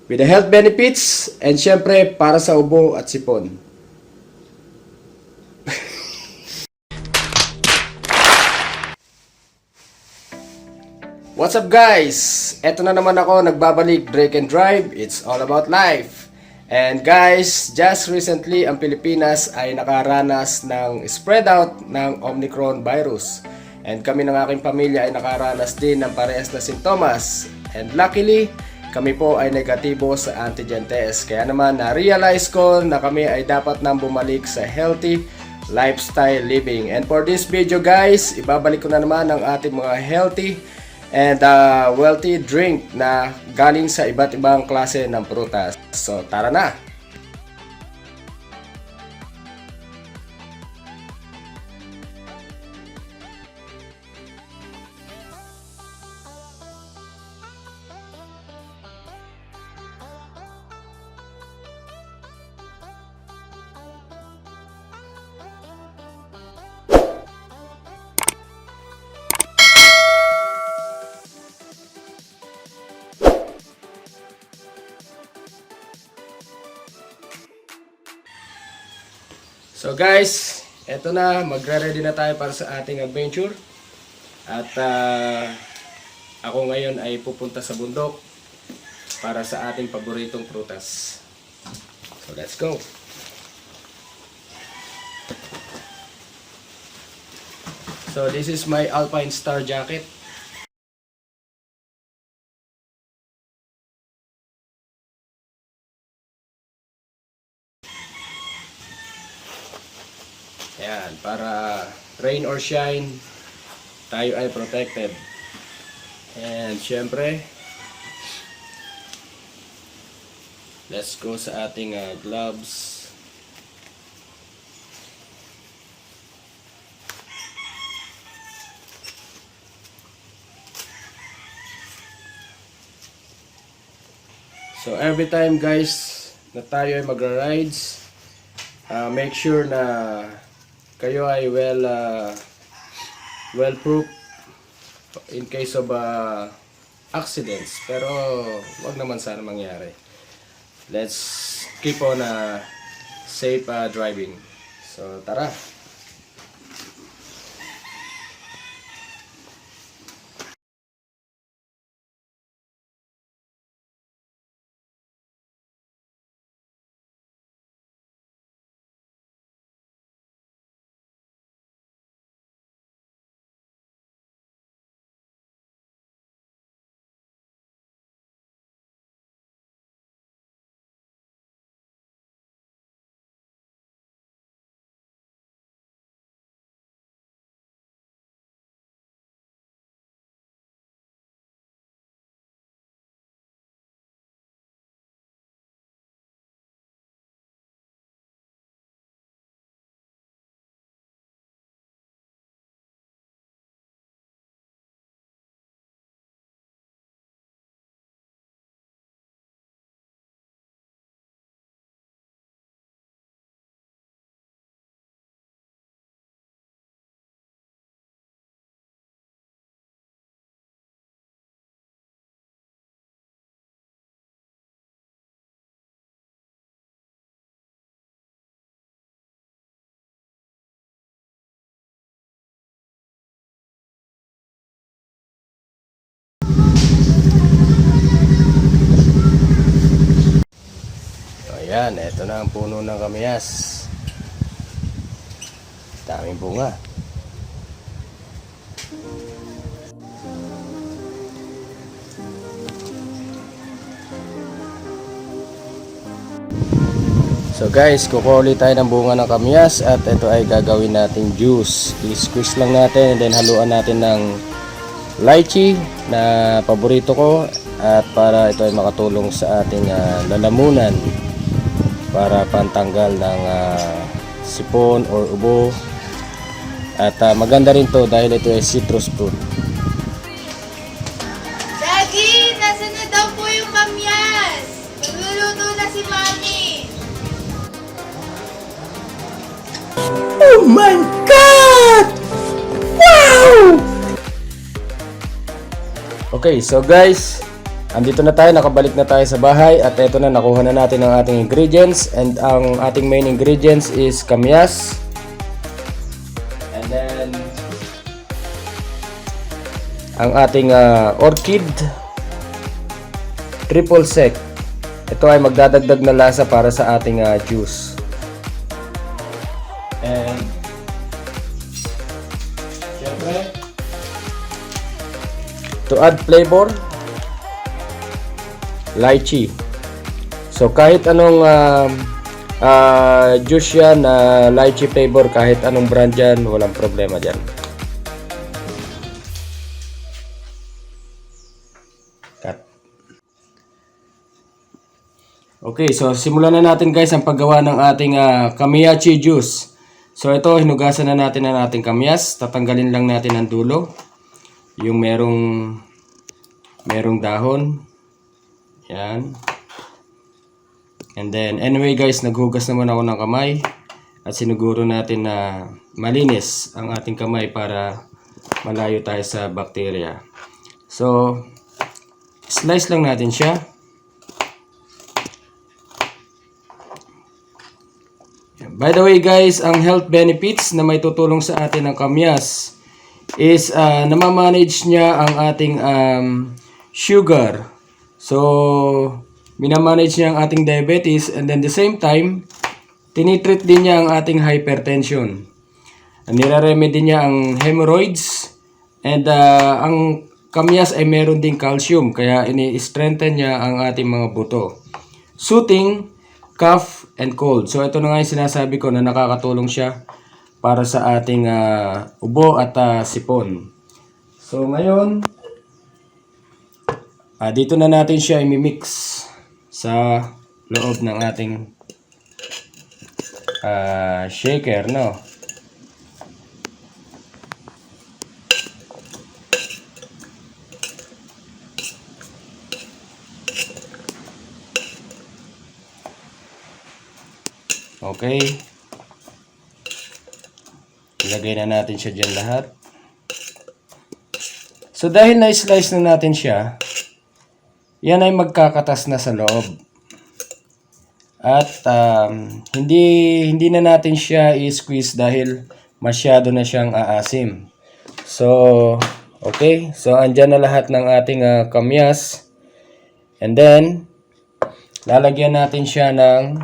with the health benefits and syempre para sa ubo at sipon. What's up guys? Eto na naman ako, nagbabalik, Drake and Drive. It's all about life. And guys, just recently ang Pilipinas ay nakaranas ng spread out ng Omicron virus. And kami ng aking pamilya ay nakaranas din ng parehas na sintomas. And luckily, kami po ay negatibo sa antigen test. Kaya naman na-realize ko na kami ay dapat nang bumalik sa healthy lifestyle living. And for this video guys, ibabalik ko na naman ang ating mga healthy and wealthy drink na galing sa iba't ibang klase ng prutas. So tara na! So guys, eto na, magre-ready na tayo para sa ating adventure. At ako ngayon ay pupunta sa bundok para sa ating paboritong prutas. So let's go! So this is my Alpine Star jacket. Ayan, para rain or shine, tayo ay protected. And syempre, let's go sa ating gloves. So every time guys na tayo ay magra-rides, make sure na kayo ay well proof in case of accidents, pero wag naman sana mangyari. Let's keep on safe driving. So tara. Ayan, eto na ang puno ng kamyas. Daming bunga. So guys, kukuha ulit tayo ng bunga ng kamyas at ito ay gagawin nating juice. I-squeeze lang natin and then haluan natin ng lychee na paborito ko at para ito ay makatulong sa ating lalamunan para pantanggal ng sipon or ubo. At maganda rin to dahil ito ay citrus fruit. Daddy, nasa na daw po yung kamyas? Magluluto na si Mami. Oh my God! Wow! Okay, so guys, andito na tayo, nakabalik na tayo sa bahay at eto na, nakuha na natin ang ating ingredients and ang ating main ingredients is kamyas and then ang ating orchid triple sec. Ito ay magdadagdag na lasa para sa ating juice. And syempre, to add flavor, lychee. So kahit anong juice yan na lychee flavor, kahit anong brand yan, walang problema dyan. Cut. Okay, so simulan na natin guys ang paggawa ng ating kamiyachi juice. So ito, hinugasan na natin ang ating kamyas. Tatanggalin lang natin ang dulo, yung merong dahon. Yan. And then, anyway guys, naghugas naman ako ng kamay at siniguro natin na malinis ang ating kamay para malayo tayo sa bakterya. So, slice lang natin siya. By the way guys, ang health benefits na may tutulong sa atin ng kamyas is namamanage niya ang ating sugar. So, minamanage niya ang ating diabetes and then the same time, tinitreat din niya ang ating hypertension. Nire-remedy niya ang hemorrhoids and ang kamyas ay meron ding calcium kaya ini-strengthen niya ang ating mga buto. Soothing, cough, and cold. So, ito na nga yung sinasabi ko na nakakatulong siya para sa ating ubo at sipon. So, ngayon, dito na natin siya imimix sa loob ng ating shaker, no? Okay. Ilagay na natin siya dyan lahat. So, dahil na-slice na natin siya, yan ay magkakatas na sa loob. At hindi na natin siya i-squeeze dahil masyado na siyang aasim. So, okay. So, andyan na lahat ng ating kamyas. And then, lalagyan natin siya ng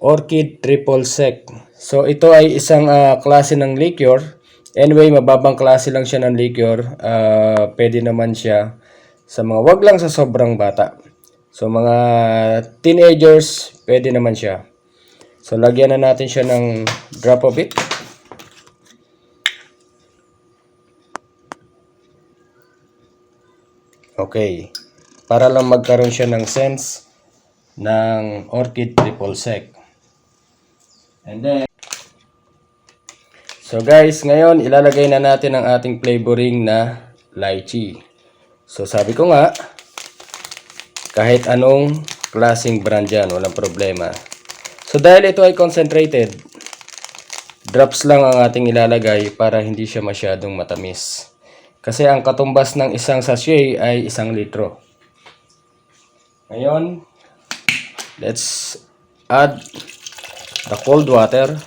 orchid triple sec. So, ito ay isang klase ng liquor. Anyway, mababang klase lang siya ng liquor. Pwede naman siya sa mga, wag lang sa sobrang bata. So, mga teenagers, pwede naman siya. So, lagyan na natin siya ng drop of it. Okay. Para lang magkaroon siya ng sense ng orchid triple sec. And then, so guys, ngayon ilalagay na natin ang ating flavoring na lychee. So sabi ko nga, kahit anong klaseng brand yan, walang problema. So dahil ito ay concentrated, drops lang ang ating ilalagay para hindi siya masyadong matamis. Kasi ang katumbas ng isang sachet ay 1 litro. Ngayon, let's add the cold water.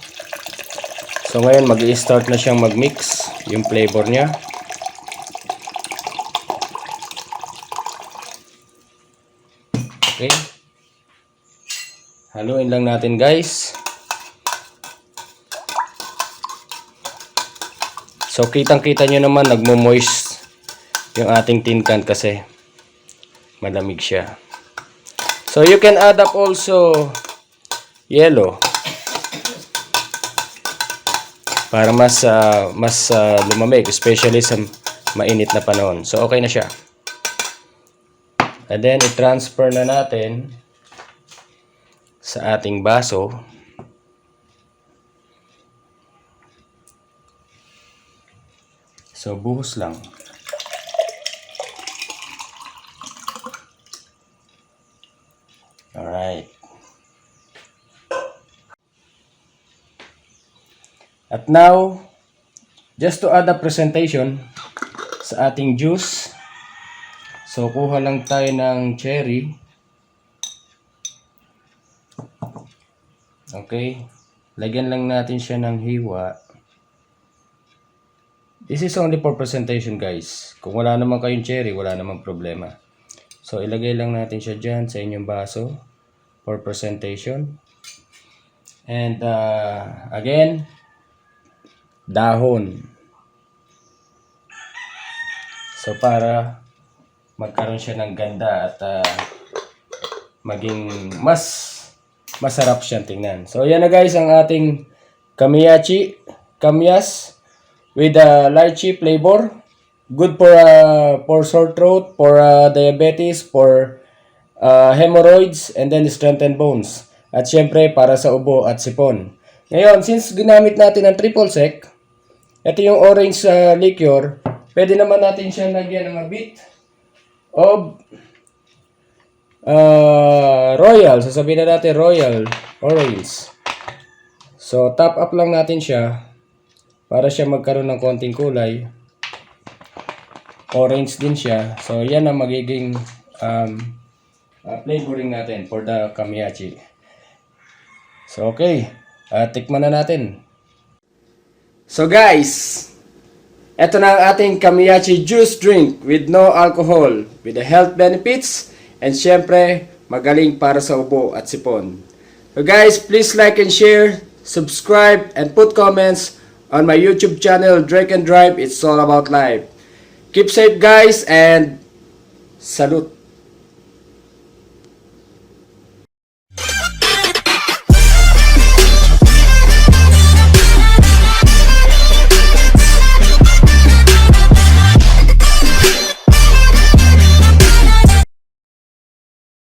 So ngayon mag-i-start na siyang mag-mix yung flavor niya. Okay. Haluin lang natin guys. So kitang-kita nyo naman nagmo-moist yung ating tin can kasi malamig siya. So you can add up also yellow para mas lumamig, especially sa mainit na panahon. So okay na siya. And then i-transfer na natin sa ating baso. So buhos lang. Alright. At now, just to add a presentation sa ating juice. So, kuha lang tayo ng cherry. Okay. Lagyan lang natin siya ng hiwa. This is only for presentation, guys. Kung wala naman kayong cherry, wala namang problema. So, ilagay lang natin siya dyan sa inyong baso for presentation. And, again, dahon. So, para magkaroon siya ng ganda at maging mas masarap siyang tingnan. So, yan na guys ang ating kamyas with lychee flavor. Good for sore throat, for diabetes, for hemorrhoids, and then strengthen bones. At syempre, para sa ubo at sipon. Ngayon, since ginamit natin ang triple sec, ito yung orange liquor, pwede naman natin siya lagyan ng a bit of royal. Sasabihin na natin royal orange. So, top up lang natin siya para siya magkaroon ng konting kulay. Orange din siya. So, yan ang magiging flavoring natin for the kamiyachi. So, okay. Tikman na natin. So, guys, eto na ang ating kamiyachi juice drink with no alcohol, with the health benefits, and syempre, magaling para sa ubo at sipon. So, guys, please like and share, subscribe, and put comments on my YouTube channel, Drake and Drive. It's all about life. Keep safe, guys, and salute.